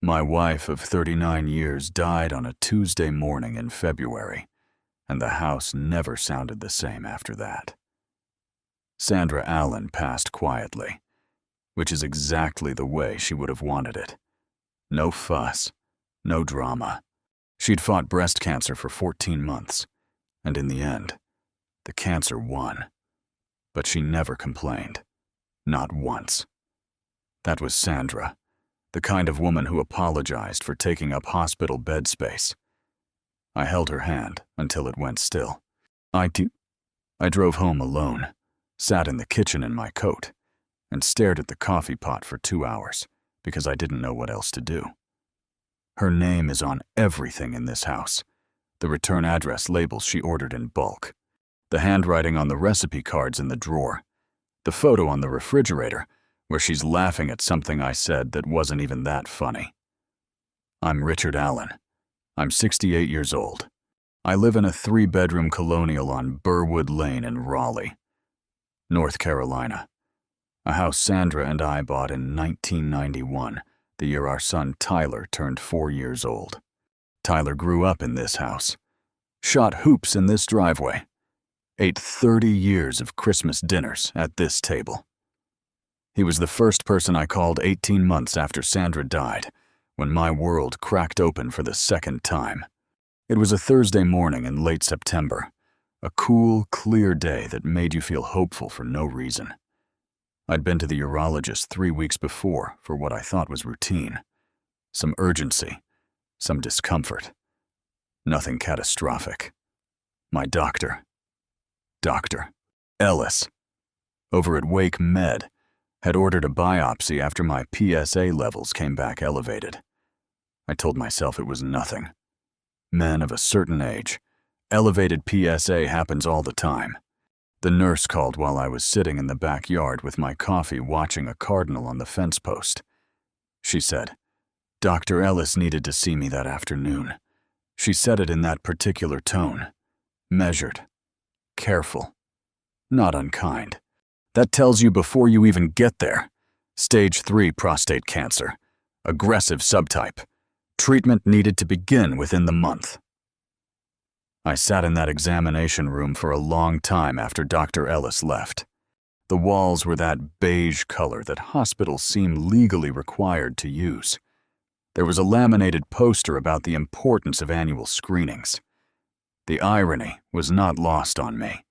My wife of 39 years died on a Tuesday morning in February, and the house never sounded the same after that. Sandra Allen passed quietly, which is exactly the way she would have wanted it. No fuss, no drama. She'd fought breast cancer for 14 months, and in the end, the cancer won. But she never complained. Not once. That was Sandra, the kind of woman who apologized for taking up hospital bed space. I held her hand until it went still. I drove home alone, sat in the kitchen in my coat, and stared at the coffee pot for 2 hours because I didn't know what else to do. Her name is on everything in this house. The return address labels she ordered in bulk, the handwriting on the recipe cards in the drawer, the photo on the refrigerator where she's laughing at something I said that wasn't even that funny. I'm Richard Allen. I'm 68 years old. I live in a 3-bedroom colonial on Burwood Lane in Raleigh, North Carolina, a house Sandra and I bought in 1991, the year our son Tyler turned 4 years old. Tyler grew up in this house, shot hoops in this driveway, ate 30 years of Christmas dinners at this table. He was the first person I called 18 months after Sandra died, when my world cracked open for the second time. It was a Thursday morning in late September, a cool, clear day that made you feel hopeful for no reason. I'd been to the urologist 3 weeks before for what I thought was routine. Some urgency, some discomfort. Nothing catastrophic. My doctor, Dr. Ellis, over at Wake Med, had ordered a biopsy after my PSA levels came back elevated. I told myself it was nothing. Men of a certain age, elevated PSA happens all the time. The nurse called while I was sitting in the backyard with my coffee watching a cardinal on the fence post. She said, Dr. Ellis needed to see me that afternoon. She said it in that particular tone. Measured. Careful. Not unkind. That tells you before you even get there. Stage 3 prostate cancer. Aggressive subtype. Treatment needed to begin within the month. I sat in that examination room for a long time after Dr. Ellis left. The walls were that beige color that hospitals seem legally required to use. There was a laminated poster about the importance of annual screenings. The irony was not lost on me.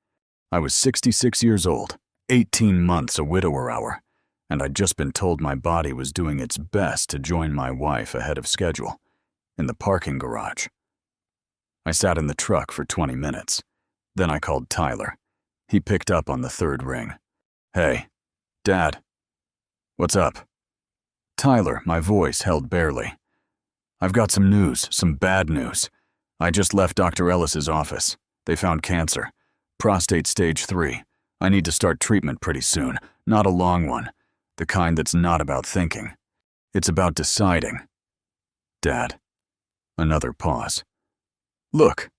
I was 66 years old, 18 months a widower hour, and I'd just been told my body was doing its best to join my wife ahead of schedule, in the parking garage. I sat in the truck for 20 minutes. Then I called Tyler. He picked up on the third ring. Hey, Dad. What's up? Tyler, my voice held barely. I've got some news, some bad news. I just left Dr. Ellis's office. They found cancer. Prostate stage 3. I need to start treatment pretty soon. Not a long one. The kind that's not about thinking. It's about deciding. Dad. Another pause. Look.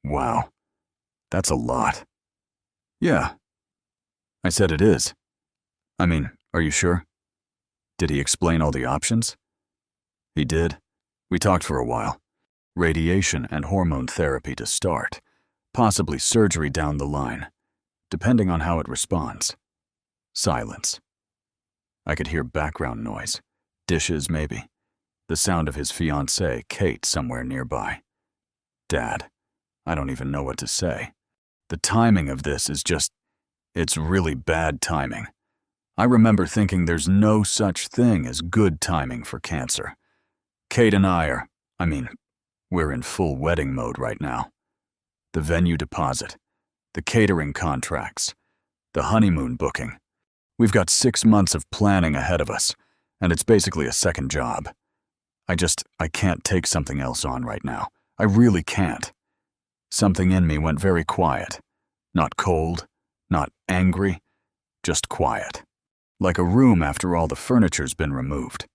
Wow. That's a lot. Yeah. I said it is. I mean, are you sure? Did he explain all the options? He did. We talked for a while. Radiation and hormone therapy to start. Possibly surgery down the line, depending on how it responds. Silence. I could hear background noise. Dishes, maybe. The sound of his fiancée, Kate, somewhere nearby. Dad, I don't even know what to say. The timing of this is just, it's really bad timing. I remember thinking there's no such thing as good timing for cancer. Kate and I we're in full wedding mode right now. The venue deposit, the catering contracts, the honeymoon booking. We've got 6 months of planning ahead of us, and it's basically a second job. I can't take something else on right now. I really can't. Something in me went very quiet. Not cold, not angry, just quiet. Like a room after all the furniture's been removed.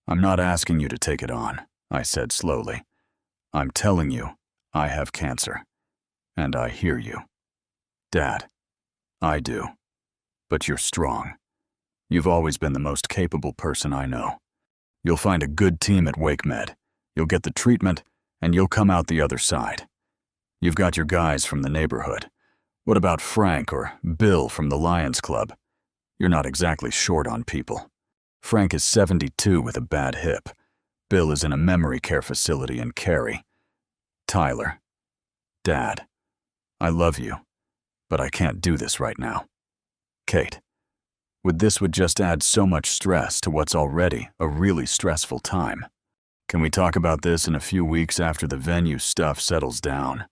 I'm not asking you to take it on, I said slowly. I'm telling you, I have cancer. And I hear you. Dad, I do. But you're strong. You've always been the most capable person I know. You'll find a good team at WakeMed. You'll get the treatment, and you'll come out the other side. You've got your guys from the neighborhood. What about Frank or Bill from the Lions Club? You're not exactly short on people. Frank is 72 with a bad hip. Bill is in a memory care facility in Cary. Tyler. Dad. I love you, but I can't do this right now. Kate. This would just add so much stress to what's already a really stressful time. Can we talk about this in a few weeks after the venue stuff settles down?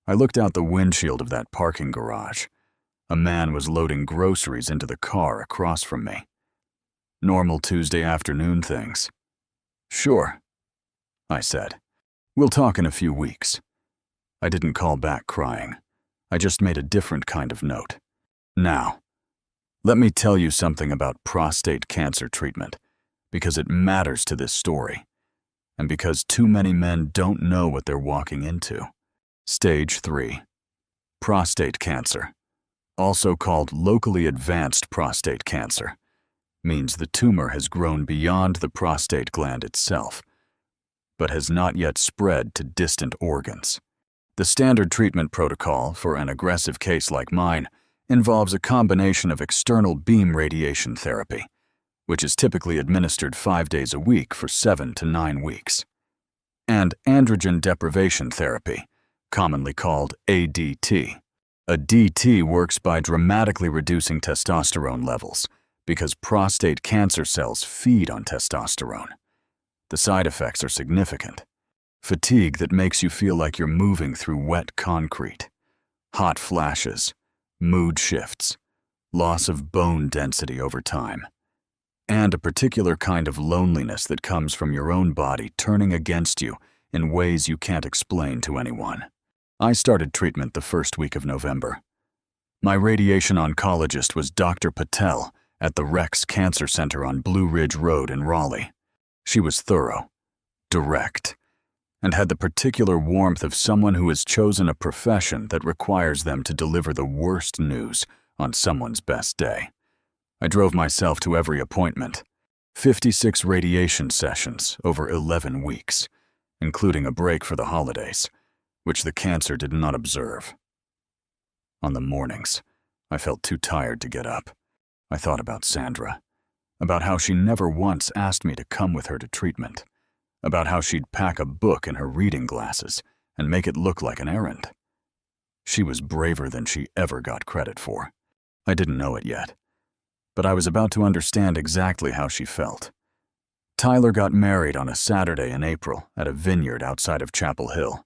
I looked out the windshield of that parking garage. A man was loading groceries into the car across from me. Normal Tuesday afternoon things. Sure, I said. We'll talk in a few weeks. I didn't call back crying. I just made a different kind of note. Now, let me tell you something about prostate cancer treatment, because it matters to this story, and because too many men don't know what they're walking into. Stage 3. Prostate cancer, also called locally advanced prostate cancer, means the tumor has grown beyond the prostate gland itself, but has not yet spread to distant organs. The standard treatment protocol for an aggressive case like mine involves a combination of external beam radiation therapy, which is typically administered 5 days a week for 7 to 9 weeks, and androgen deprivation therapy, commonly called ADT. A DT works by dramatically reducing testosterone levels because prostate cancer cells feed on testosterone. The side effects are significant. Fatigue that makes you feel like you're moving through wet concrete, hot flashes, mood shifts, loss of bone density over time, and a particular kind of loneliness that comes from your own body turning against you in ways you can't explain to anyone. I started treatment the first week of November. My radiation oncologist was Dr. Patel at the Rex Cancer Center on Blue Ridge Road in Raleigh. She was thorough, direct, and had the particular warmth of someone who has chosen a profession that requires them to deliver the worst news on someone's best day. I drove myself to every appointment, 56 radiation sessions over 11 weeks, including a break for the holidays, which the cancer did not observe. On the mornings, I felt too tired to get up. I thought about Sandra, about how she never once asked me to come with her to treatment, about how she'd pack a book in her reading glasses and make it look like an errand. She was braver than she ever got credit for. I didn't know it yet, but I was about to understand exactly how she felt. Tyler got married on a Saturday in April at a vineyard outside of Chapel Hill.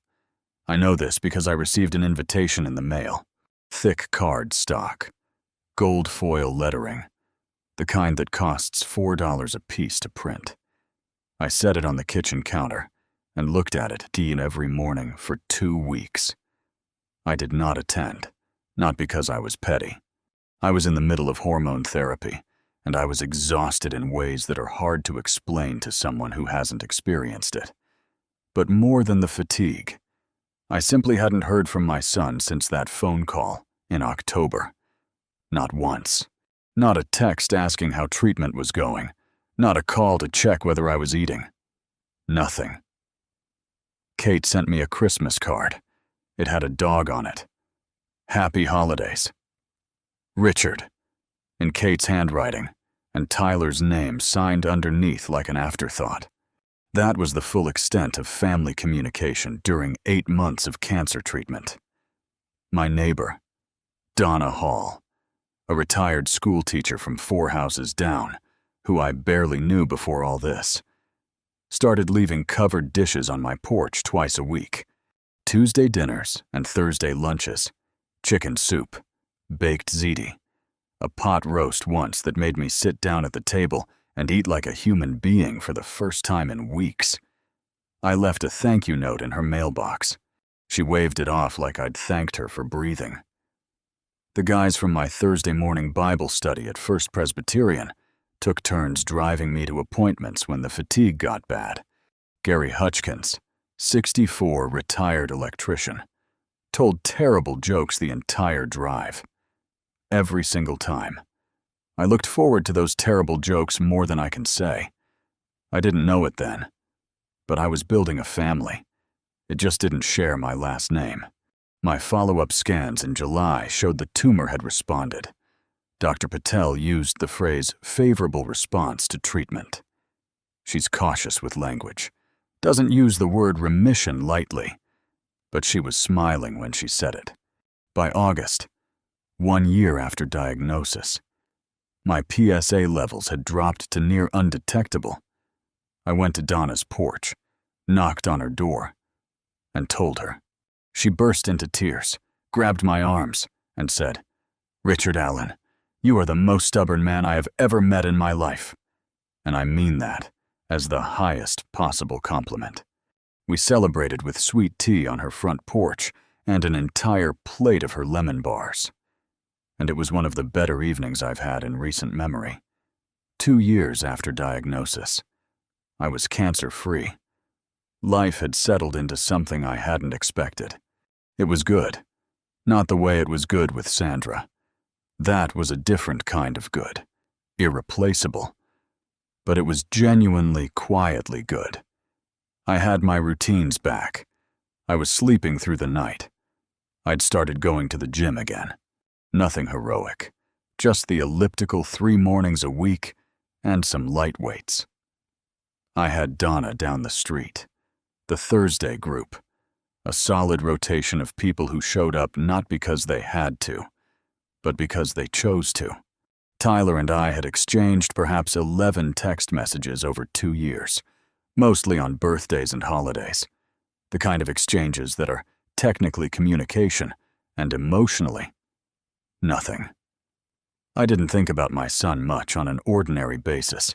I know this because I received an invitation in the mail. Thick card stock, gold foil lettering, the kind that costs $4 a piece to print. I set it on the kitchen counter and looked at it every morning for 2 weeks. I did not attend, not because I was petty. I was in the middle of hormone therapy, and I was exhausted in ways that are hard to explain to someone who hasn't experienced it. But more than the fatigue, I simply hadn't heard from my son since that phone call in October. Not once. Not a text asking how treatment was going. Not a call to check whether I was eating. Nothing. Kate sent me a Christmas card. It had a dog on it. Happy Holidays. Richard, in Kate's handwriting, and Tyler's name signed underneath like an afterthought. That was the full extent of family communication during 8 months of cancer treatment. My neighbor, Donna Hall, a retired school teacher from 4 houses down, who I barely knew before all this, started leaving covered dishes on my porch twice a week. Tuesday dinners and Thursday lunches, chicken soup, baked ziti, a pot roast once that made me sit down at the table and eat like a human being for the first time in weeks. I left a thank you note in her mailbox. She waved it off like I'd thanked her for breathing. The guys from my Thursday morning Bible study at First Presbyterian took turns driving me to appointments when the fatigue got bad. Gary Hutchkins, 64, retired electrician, told terrible jokes the entire drive. Every single time. I looked forward to those terrible jokes more than I can say. I didn't know it then, but I was building a family. It just didn't share my last name. My follow-up scans in July showed the tumor had responded. Dr. Patel used the phrase favorable response to treatment. She's cautious with language, doesn't use the word remission lightly, but she was smiling when she said it. By August, 1 year after diagnosis, my PSA levels had dropped to near undetectable. I went to Donna's porch, knocked on her door, and told her. She burst into tears, grabbed my arms, and said, "Richard Allen, you are the most stubborn man I have ever met in my life." And I mean that as the highest possible compliment. We celebrated with sweet tea on her front porch and an entire plate of her lemon bars. And it was one of the better evenings I've had in recent memory. 2 years after diagnosis, I was cancer-free. Life had settled into something I hadn't expected. It was good. Not the way it was good with Sandra. That was a different kind of good. Irreplaceable. But it was genuinely, quietly good. I had my routines back. I was sleeping through the night. I'd started going to the gym again. Nothing heroic. Just the elliptical 3 mornings a week and some light weights. I had Donna down the street. The Thursday group. A solid rotation of people who showed up not because they had to, but because they chose to. Tyler and I had exchanged perhaps 11 text messages over 2 years, mostly on birthdays and holidays. The kind of exchanges that are technically communication and emotionally nothing. I didn't think about my son much on an ordinary basis.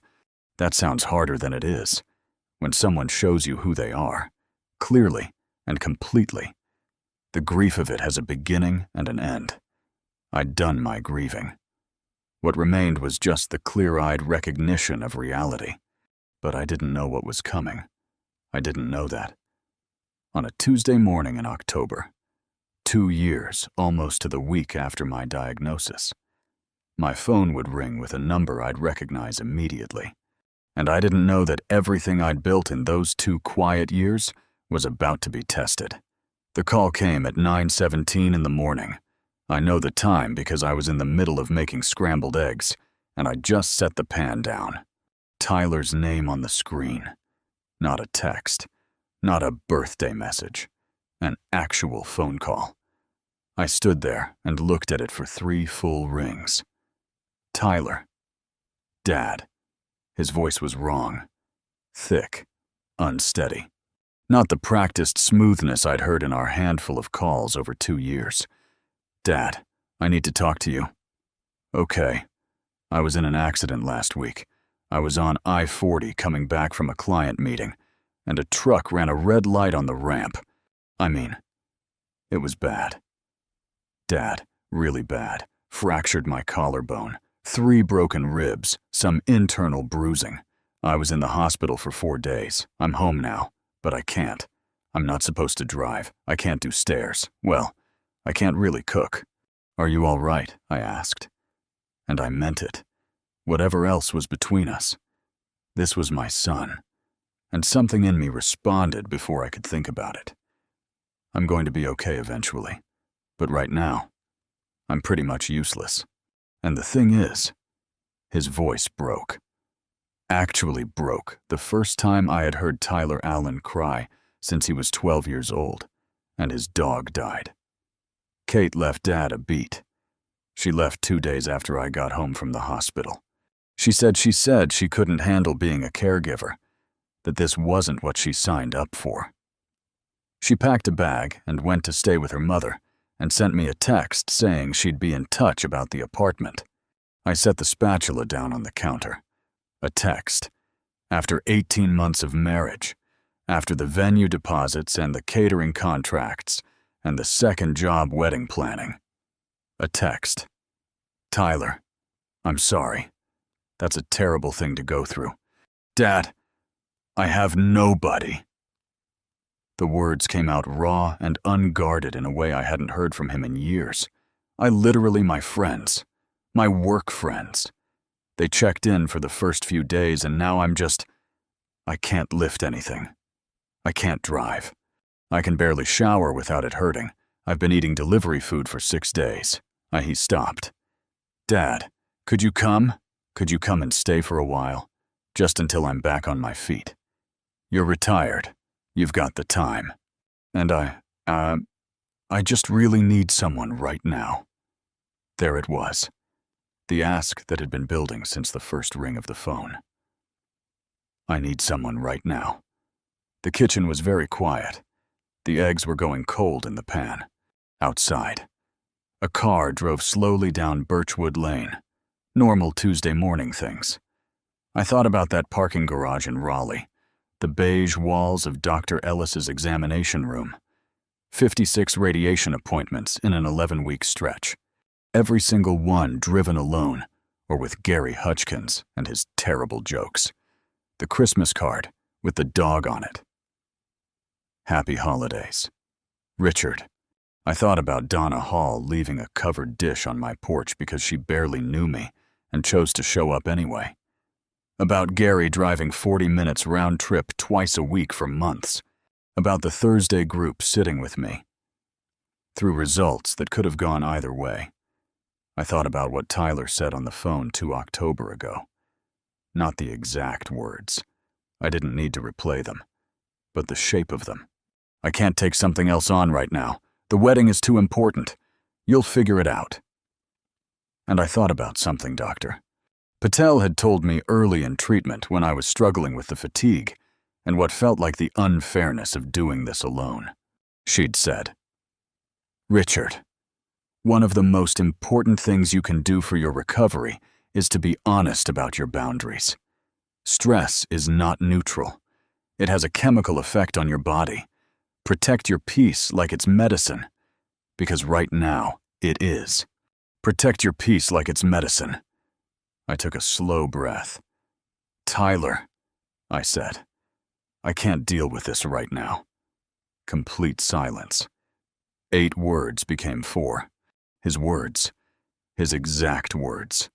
That sounds harder than it is. When someone shows you who they are, clearly and completely, the grief of it has a beginning and an end. I'd done my grieving. What remained was just the clear-eyed recognition of reality. But I didn't know what was coming. I didn't know that. On a Tuesday morning in October, 2 years almost to the week after my diagnosis, my phone would ring with a number I'd recognize immediately. And I didn't know that everything I'd built in those 2 quiet years was about to be tested. The call came at 9:17 in the morning. I know the time because I was in the middle of making scrambled eggs, and I just set the pan down. Tyler's name on the screen. Not a text. Not a birthday message. An actual phone call. I stood there and looked at it for 3 full rings. Tyler. Dad. His voice was wrong. Thick. Unsteady. Not the practiced smoothness I'd heard in our handful of calls over 2 years. "Dad, I need to talk to you." "Okay. I was in an accident last week. I was on I-40 coming back from a client meeting, and a truck ran a red light on the ramp. I mean, it was bad. Dad, really bad. Fractured my collarbone. 3 broken ribs, some internal bruising. I was in the hospital for 4 days. I'm home now, but I can't. I'm not supposed to drive. I can't do stairs. Well, I can't really cook. Are you all right?" I asked. And I meant it. Whatever else was between us. This was my son. And something in me responded before I could think about it. I'm going to be okay eventually. But right now, I'm pretty much useless. And the thing is, his voice broke. Actually broke the first time I had heard Tyler Allen cry since he was 12 years old, and his dog died. Kate left Dad a beat. She left 2 days after I got home from the hospital. She said she couldn't handle being a caregiver, that this wasn't what she signed up for. She packed a bag and went to stay with her mother and sent me a text saying she'd be in touch about the apartment. I set the spatula down on the counter. A text. After 18 months of marriage, after the venue deposits and the catering contracts, and the second job wedding planning. A text. "Tyler, I'm sorry. That's a terrible thing to go through. Dad, I have nobody." The words came out raw and unguarded in a way I hadn't heard from him in years. My friends. My work friends. They checked in for the first few days and now I'm just I can't lift anything. I can't drive. I can barely shower without it hurting. I've been eating delivery food for 6 days. He stopped. Dad, could you come? Could you come and stay for a while? Just until I'm back on my feet. You're retired. You've got the time. And I just really need someone right now. There it was. The ask that had been building since the first ring of the phone. I need someone right now. The kitchen was very quiet. The eggs were going cold in the pan. Outside, a car drove slowly down Birchwood Lane. Normal Tuesday morning things. I thought about that parking garage in Raleigh, the beige walls of Dr. Ellis's examination room, 56 radiation appointments in an 11-week stretch, every single one driven alone or with Gary Hutchkins and his terrible jokes, the Christmas card with the dog on it. Happy holidays. Richard. I thought about Donna Hall leaving a covered dish on my porch because she barely knew me and chose to show up anyway. About Gary driving 40 minutes round trip twice a week for months. About the Thursday group sitting with me. Through results that could have gone either way. I thought about what Tyler said on the phone 2 October ago. Not the exact words. I didn't need to replay them. But the shape of them. I can't take something else on right now. The wedding is too important. You'll figure it out. And I thought about something, Doctor. Patel had told me early in treatment when I was struggling with the fatigue and what felt like the unfairness of doing this alone. She'd said, Richard, one of the most important things you can do for your recovery is to be honest about your boundaries. Stress is not neutral. It has a chemical effect on your body. Protect your peace like it's medicine, because right now it is. Protect your peace like it's medicine. I took a slow breath. Tyler, I said, I can't deal with this right now. Complete silence. 8 words became 4. His words, his exact words,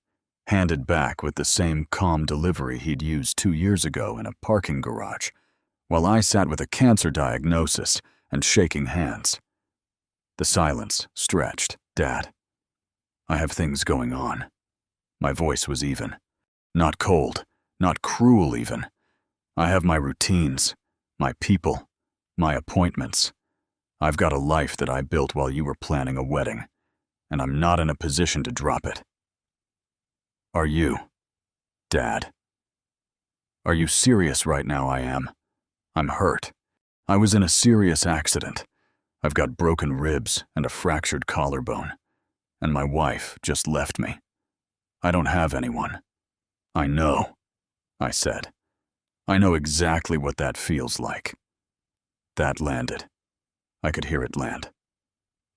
handed back with the same calm delivery he'd used 2 years ago in a parking garage, while I sat with a cancer diagnosis and shaking hands. The silence stretched. Dad, I have things going on. My voice was even. Not cold, not cruel even. I have my routines, my people, my appointments. I've got a life that I built while you were planning a wedding, and I'm not in a position to drop it. Are you, Dad? Are you serious right now? I am. I'm hurt. I was in a serious accident. I've got broken ribs and a fractured collarbone, and my wife just left me. I don't have anyone. I know, I said. I know exactly what that feels like. That landed. I could hear it land.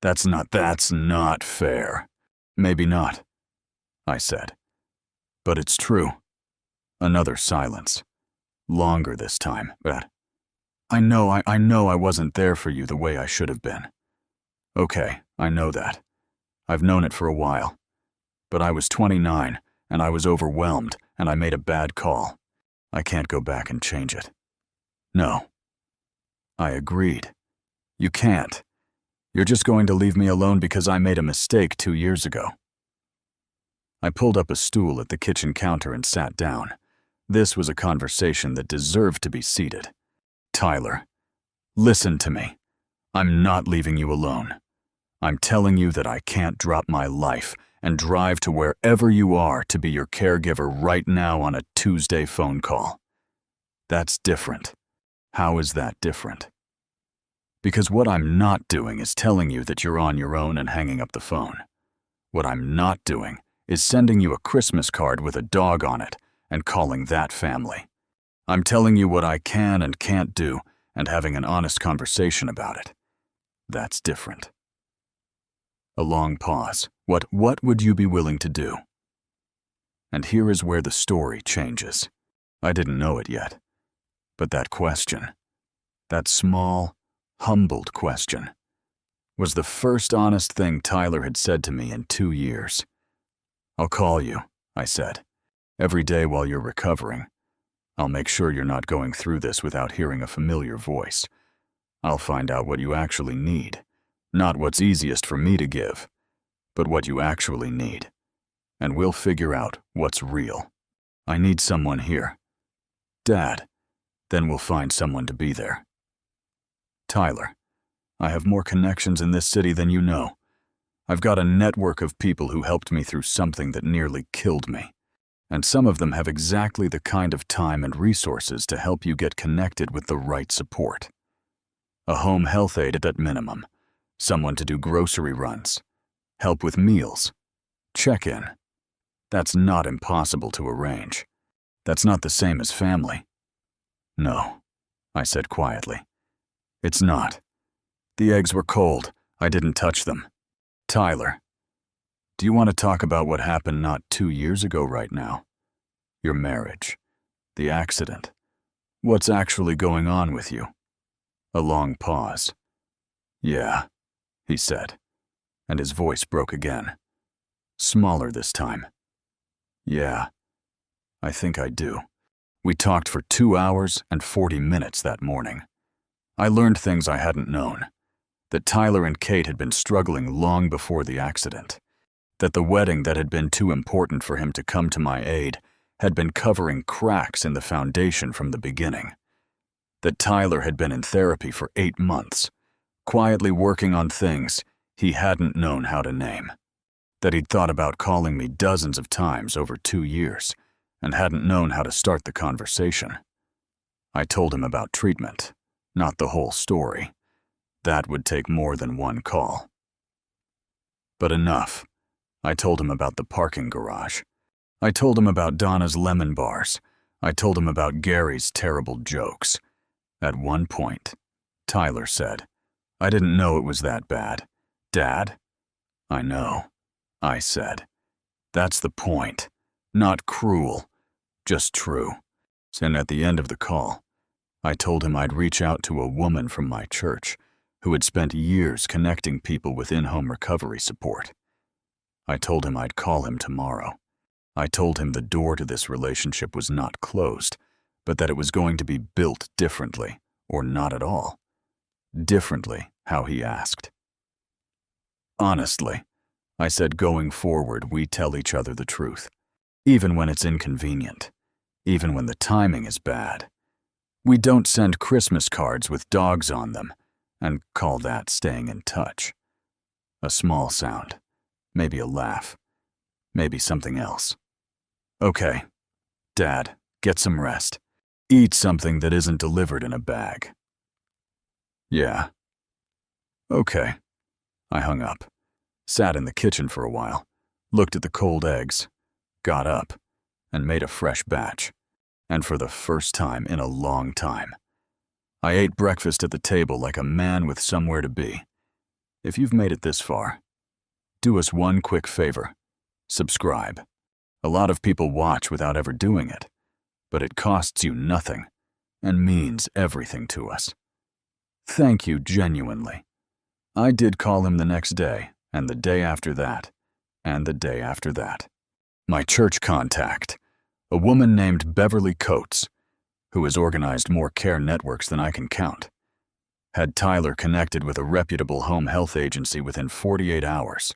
That's not fair. Maybe not, I said. But it's true. Another silence. Longer this time, but I know I wasn't there for you the way I should have been. Okay, I know that. I've known it for a while. But I was 29, and I was overwhelmed, and I made a bad call. I can't go back and change it. No. I agreed. You can't. You're just going to leave me alone because I made a mistake 2 years ago. I pulled up a stool at the kitchen counter and sat down. This was a conversation that deserved to be seated. Tyler, listen to me. I'm not leaving you alone. I'm telling you that I can't drop my life and drive to wherever you are to be your caregiver right now on a Tuesday phone call. That's different. How is that different? Because what I'm not doing is telling you that you're on your own and hanging up the phone. What I'm not doing is sending you a Christmas card with a dog on it and calling that family. I'm telling you what I can and can't do and having an honest conversation about it. That's different. A long pause. What would you be willing to do? And here is where the story changes. I didn't know it yet. But that question, that small, humbled question, was the first honest thing Tyler had said to me in 2 years. I'll call you, I said, every day while you're recovering. I'll make sure you're not going through this without hearing a familiar voice. I'll find out what you actually need. Not what's easiest for me to give, but what you actually need. And we'll figure out what's real. I need someone here. Dad. Then we'll find someone to be there. Tyler. I have more connections in this city than you know. I've got a network of people who helped me through something that nearly killed me. And some of them have exactly the kind of time and resources to help you get connected with the right support. A home health aide at minimum, someone to do grocery runs, help with meals, check-in. That's not impossible to arrange. That's not the same as family. No, I said quietly. It's not. The eggs were cold. I didn't touch them. Tyler, do you want to talk about what happened not 2 years ago right now? Your marriage, the accident. What's actually going on with you? A long pause. Yeah, he said, and his voice broke again. Smaller this time. Yeah, I think I do. We talked for 2 hours and 40 minutes that morning. I learned things I hadn't known. That Tyler and Kate had been struggling long before the accident. That the wedding that had been too important for him to come to my aid had been covering cracks in the foundation from the beginning. That Tyler had been in therapy for 8 months, quietly working on things he hadn't known how to name. That he'd thought about calling me dozens of times over 2 years and hadn't known how to start the conversation. I told him about treatment, not the whole story. That would take more than one call. But enough. I told him about the parking garage. I told him about Donna's lemon bars. I told him about Gary's terrible jokes. At one point, Tyler said, I didn't know it was that bad. Dad? I know, I said. That's the point. Not cruel, just true. And at the end of the call, I told him I'd reach out to a woman from my church who had spent years connecting people with in-home recovery support. I told him I'd call him tomorrow. I told him the door to this relationship was not closed, but that it was going to be built differently, or not at all. Differently, how he asked. Honestly, I said going forward we tell each other the truth, even when it's inconvenient, even when the timing is bad. We don't send Christmas cards with dogs on them and call that staying in touch. A small sound, maybe a laugh, maybe something else. Okay, Dad, get some rest. Eat something that isn't delivered in a bag. Yeah. Okay. I hung up, sat in the kitchen for a while, looked at the cold eggs, got up, and made a fresh batch. And for the first time in a long time, I ate breakfast at the table like a man with somewhere to be. If you've made it this far, do us one quick favor. Subscribe. A lot of people watch without ever doing it, but it costs you nothing and means everything to us. Thank you genuinely. I did call him the next day, and the day after that, and the day after that. My church contact, a woman named Beverly Coates, who has organized more care networks than I can count, had Tyler connected with a reputable home health agency within 48 hours.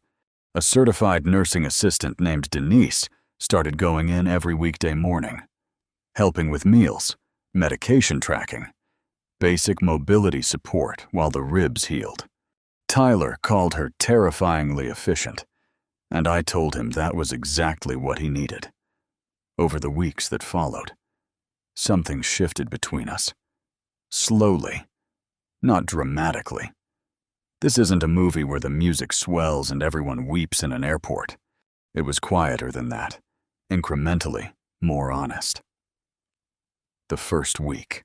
A certified nursing assistant named Denise started going in every weekday morning, helping with meals, medication tracking, basic mobility support while the ribs healed. Tyler called her terrifyingly efficient, and I told him that was exactly what he needed. Over the weeks that followed, something shifted between us. Slowly, not dramatically. This isn't a movie where the music swells and everyone weeps in an airport. It was quieter than that, incrementally more honest. The first week,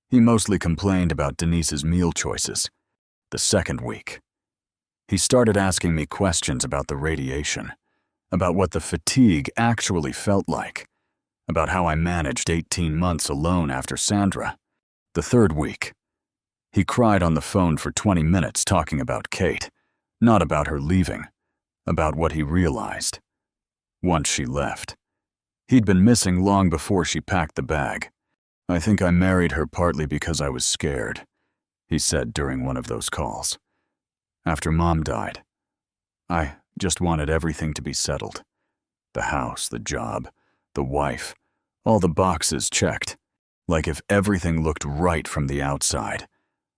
he mostly complained about Denise's meal choices. The second week, he started asking me questions about the radiation, about what the fatigue actually felt like, about how I managed 18 months alone after Sandra. The third week, he cried on the phone for 20 minutes talking about Kate, not about her leaving, about what he realized. Once she left, he'd been missing long before she packed the bag, "I think I married her partly because I was scared," he said during one of those calls. "After Mom died, I just wanted everything to be settled. The house, the job, the wife, all the boxes checked. Like if everything looked right from the outside,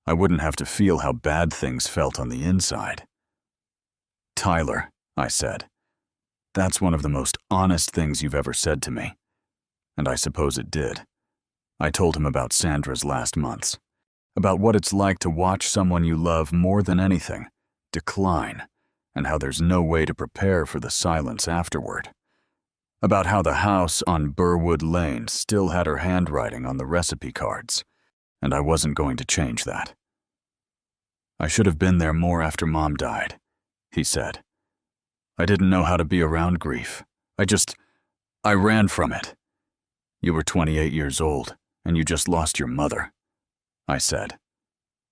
I wouldn't have to feel how bad things felt on the inside." "Tyler," I said, "that's one of the most honest things you've ever said to me." And I suppose it did. I told him about Sandra's last months, about what it's like to watch someone you love more than anything decline, and how there's no way to prepare for the silence afterward. About how the house on Burwood Lane still had her handwriting on the recipe cards, and I wasn't going to change that. "I should have been there more after Mom died," he said. "I didn't know how to be around grief. I ran from it." "You were 28 years old, and you just lost your mother," I said.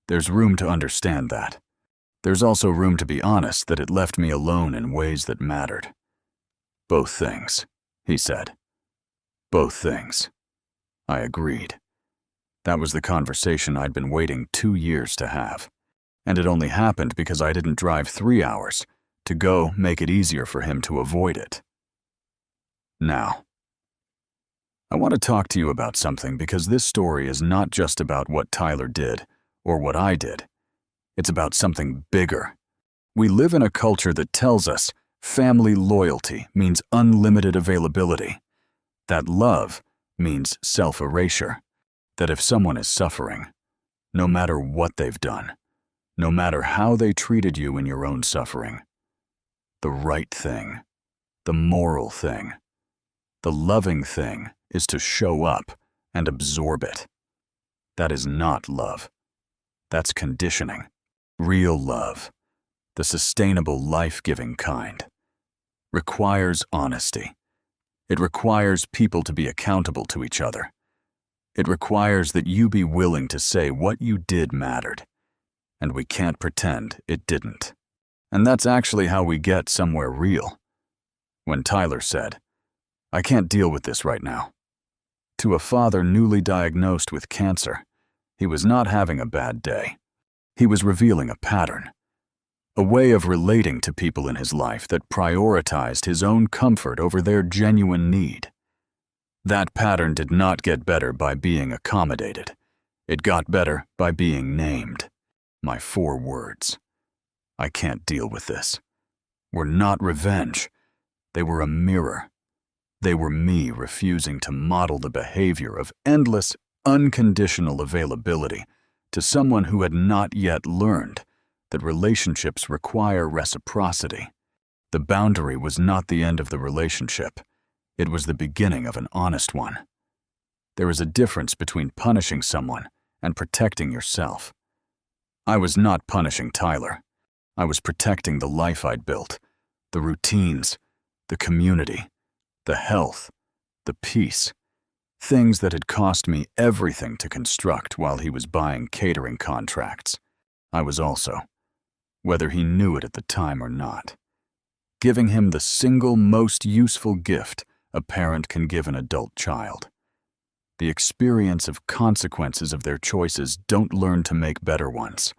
"There's room to understand that. There's also room to be honest that it left me alone in ways that mattered." "Both things," he said. "Both things." I agreed. That was the conversation I'd been waiting 2 years to have. And it only happened because I didn't drive 3 hours to go make it easier for him to avoid it. Now, I want to talk to you about something because this story is not just about what Tyler did or what I did. It's about something bigger. We live in a culture that tells us family loyalty means unlimited availability, that love means self-erasure, that if someone is suffering, no matter what they've done, no matter how they treated you in your own suffering, the right thing, the moral thing, the loving thing is to show up and absorb it. That is not love. That's conditioning. Real love, the sustainable, life-giving kind, requires honesty. It requires people to be accountable to each other. It requires that you be willing to say what you did mattered, and we can't pretend it didn't. And that's actually how we get somewhere real. When Tyler said, "I can't deal with this right now," to a father newly diagnosed with cancer, he was not having a bad day. He was revealing a pattern, a way of relating to people in his life that prioritized his own comfort over their genuine need. That pattern did not get better by being accommodated. It got better by being named. My 4 words. I can't deal with this. Were not revenge. They were a mirror. They were me refusing to model the behavior of endless, unconditional availability to someone who had not yet learned that relationships require reciprocity. The boundary was not the end of the relationship. It was the beginning of an honest one. There is a difference between punishing someone and protecting yourself. I was not punishing Tyler. I was protecting the life I'd built, the routines, the community, the health, the peace, things that had cost me everything to construct while he was buying catering contracts. I was also, whether he knew it at the time or not, giving him the single most useful gift a parent can give an adult child. The experience of consequences of their choices don't learn to make better ones.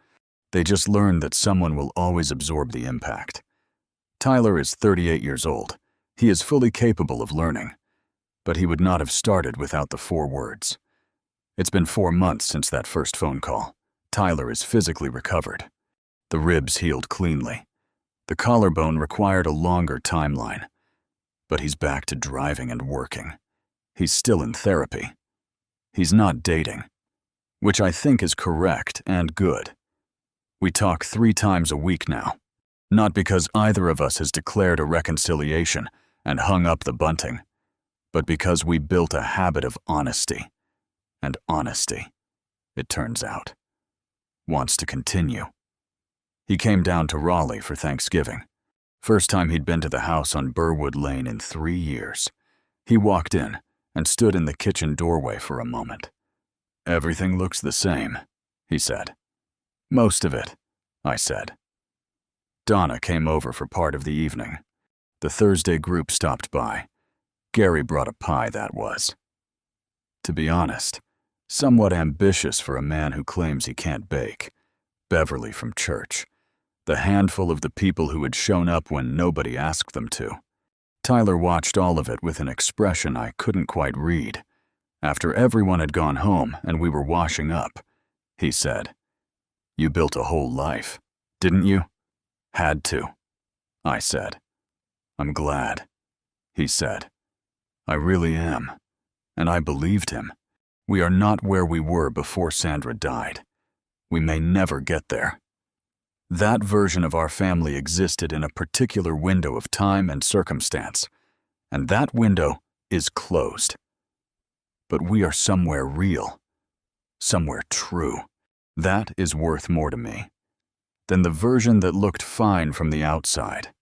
They just learn that someone will always absorb the impact. Tyler is 38 years old. He is fully capable of learning, but he would not have started without the 4 words. It's been 4 months since that first phone call. Tyler is physically recovered. The ribs healed cleanly. The collarbone required a longer timeline, but he's back to driving and working. He's still in therapy. He's not dating, which I think is correct and good. We talk 3 times a week now, not because either of us has declared a reconciliation and hung up the bunting, but because we built a habit of honesty. And honesty, it turns out, wants to continue. He came down to Raleigh for Thanksgiving. First time he'd been to the house on Burwood Lane in 3 years. He walked in and stood in the kitchen doorway for a moment. "Everything looks the same," he said. "Most of it," I said. Donna came over for part of the evening. The Thursday group stopped by. Gary brought a pie, that was. To be honest, Somewhat ambitious for a man who claims he can't bake. Beverly from church. The handful of the people who had shown up when nobody asked them to. Tyler watched all of it with an expression I couldn't quite read. After everyone had gone home and we were washing up, he said, "You built a whole life, didn't you?" "Had to," I said. "I'm glad," he said. "I really am." And I believed him. We are not where we were before Sandra died. We may never get there. That version of our family existed in a particular window of time and circumstance, and that window is closed. But we are somewhere real, somewhere true. That is worth more to me than the version that looked fine from the outside.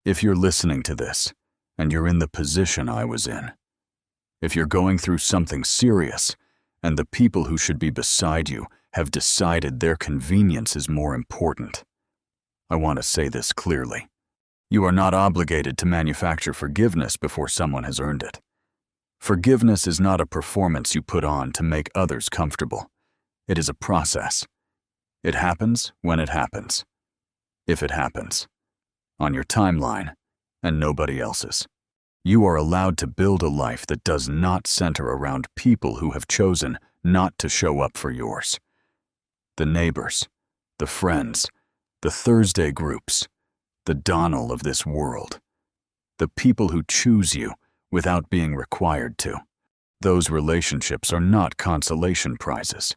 If you're listening to this, and you're in the position I was in, if you're going through something serious, and the people who should be beside you have decided their convenience is more important, I want to say this clearly. You are not obligated to manufacture forgiveness before someone has earned it. Forgiveness is not a performance you put on to make others comfortable. It is a process. It happens when it happens. If it happens. On your timeline, and nobody else's. You are allowed to build a life that does not center around people who have chosen not to show up for yours. The neighbors, the friends, the Thursday groups, the Donnell of this world. The people who choose you without being required to. Those relationships are not consolation prizes.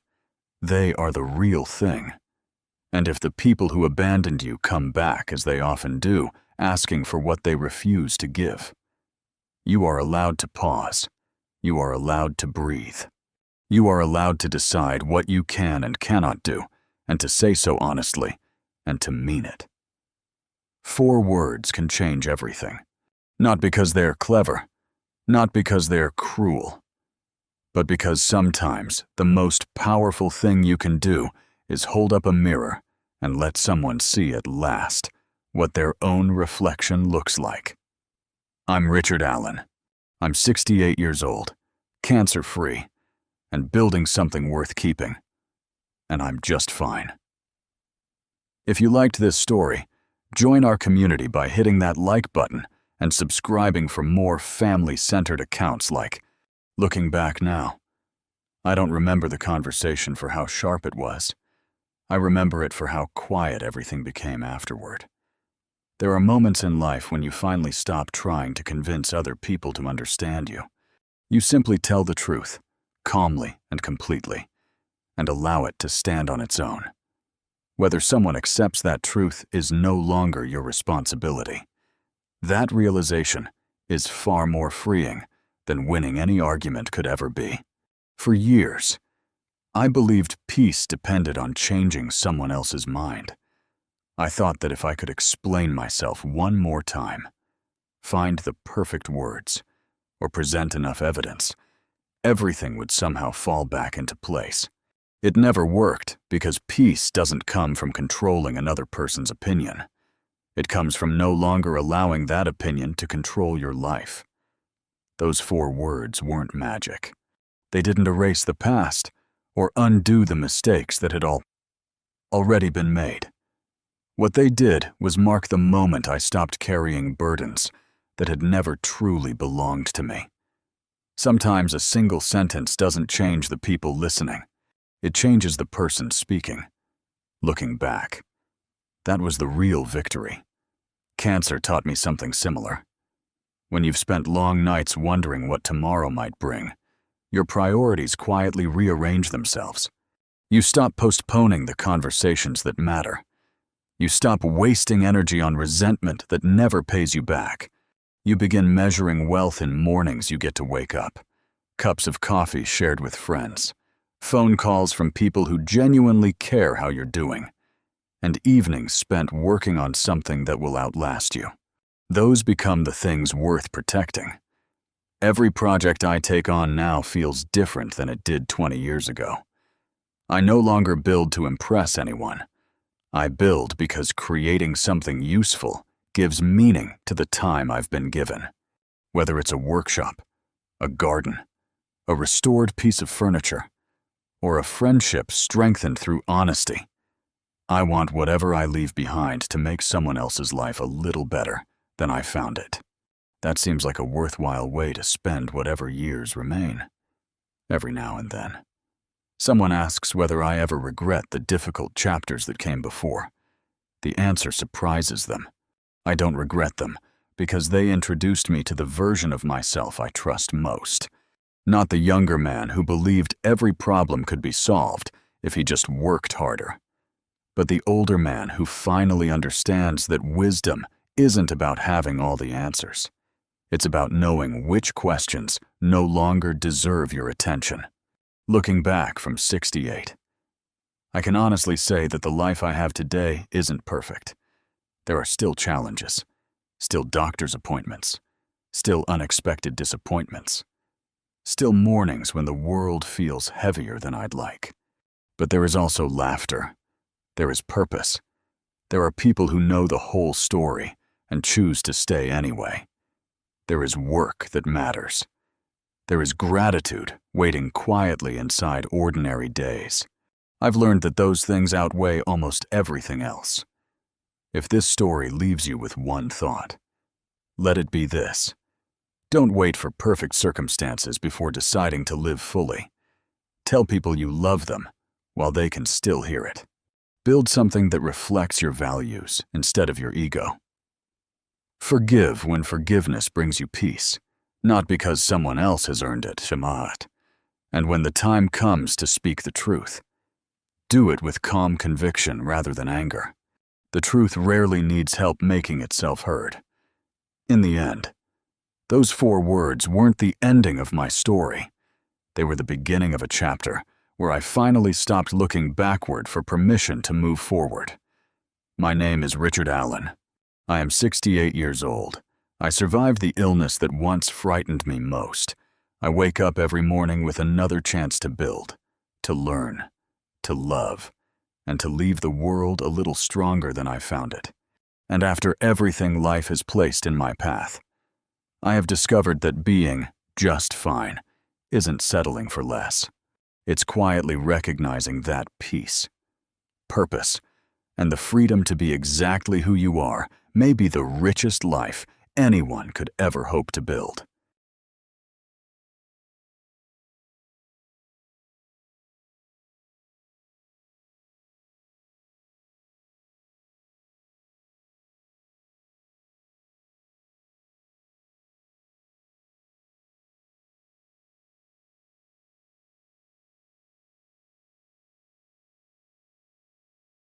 They are the real thing. And if the people who abandoned you come back, as they often do, asking for what they refuse to give, you are allowed to pause. You are allowed to breathe. You are allowed to decide what you can and cannot do, and to say so honestly, and to mean it. 4 words can change everything. Not because they're clever, not because they're cruel, but because sometimes the most powerful thing you can do is hold up a mirror and let someone see at last what their own reflection looks like. I'm Richard Allen. I'm 68 years old, cancer-free, and building something worth keeping. And I'm just fine. If you liked this story, join our community by hitting that like button and subscribing for more family-centered accounts like Looking Back Now. I don't remember the conversation for how sharp it was. I remember it for how quiet everything became afterward. There are moments in life when you finally stop trying to convince other people to understand you. You simply tell the truth, calmly and completely, and allow it to stand on its own. Whether someone accepts that truth is no longer your responsibility. That realization is far more freeing than winning any argument could ever be. For years, I believed peace depended on changing someone else's mind. I thought that if I could explain myself one more time, find the perfect words, or present enough evidence, everything would somehow fall back into place. It never worked because peace doesn't come from controlling another person's opinion. It comes from no longer allowing that opinion to control your life. Those 4 words weren't magic. They didn't erase the past or undo the mistakes that had already been made. What they did was mark the moment I stopped carrying burdens that had never truly belonged to me. Sometimes a single sentence doesn't change the people listening. It changes the person speaking. Looking back, that was the real victory. Cancer taught me something similar. When you've spent long nights wondering what tomorrow might bring, your priorities quietly rearrange themselves. You stop postponing the conversations that matter. You stop wasting energy on resentment that never pays you back. You begin measuring wealth in mornings you get to wake up, cups of coffee shared with friends, phone calls from people who genuinely care how you're doing, and evenings spent working on something that will outlast you. Those become the things worth protecting. Every project I take on now feels different than it did 20 years ago. I no longer build to impress anyone. I build because creating something useful gives meaning to the time I've been given. Whether it's a workshop, a garden, a restored piece of furniture, or a friendship strengthened through honesty. I want whatever I leave behind to make someone else's life a little better than I found it. That seems like a worthwhile way to spend whatever years remain. Every now and then, someone asks whether I ever regret the difficult chapters that came before. The answer surprises them. I don't regret them because they introduced me to the version of myself I trust most. Not the younger man who believed every problem could be solved if he just worked harder, but the older man who finally understands that wisdom isn't about having all the answers. It's about knowing which questions no longer deserve your attention. Looking back from 68, I can honestly say that the life I have today isn't perfect. There are still challenges, still doctor's appointments, still unexpected disappointments, still mornings when the world feels heavier than I'd like. But there is also laughter. There is purpose. There are people who know the whole story and choose to stay anyway. There is work that matters. There is gratitude waiting quietly inside ordinary days. I've learned that those things outweigh almost everything else. If this story leaves you with one thought, let it be this. Don't wait for perfect circumstances before deciding to live fully. Tell people you love them while they can still hear it. Build something that reflects your values instead of your ego. Forgive when forgiveness brings you peace, not because someone else has earned it, Shamaat. And when the time comes to speak the truth, do it with calm conviction rather than anger. The truth rarely needs help making itself heard. In the end, those 4 words weren't the ending of my story. They were the beginning of a chapter where I finally stopped looking backward for permission to move forward. My name is Richard Allen. I am 68 years old. I survived the illness that once frightened me most. I wake up every morning with another chance to build, to learn, to love, and to leave the world a little stronger than I found it. And after everything life has placed in my path, I have discovered that being just fine isn't settling for less. It's quietly recognizing that peace, purpose, and the freedom to be exactly who you are may be the richest life anyone could ever hope to build.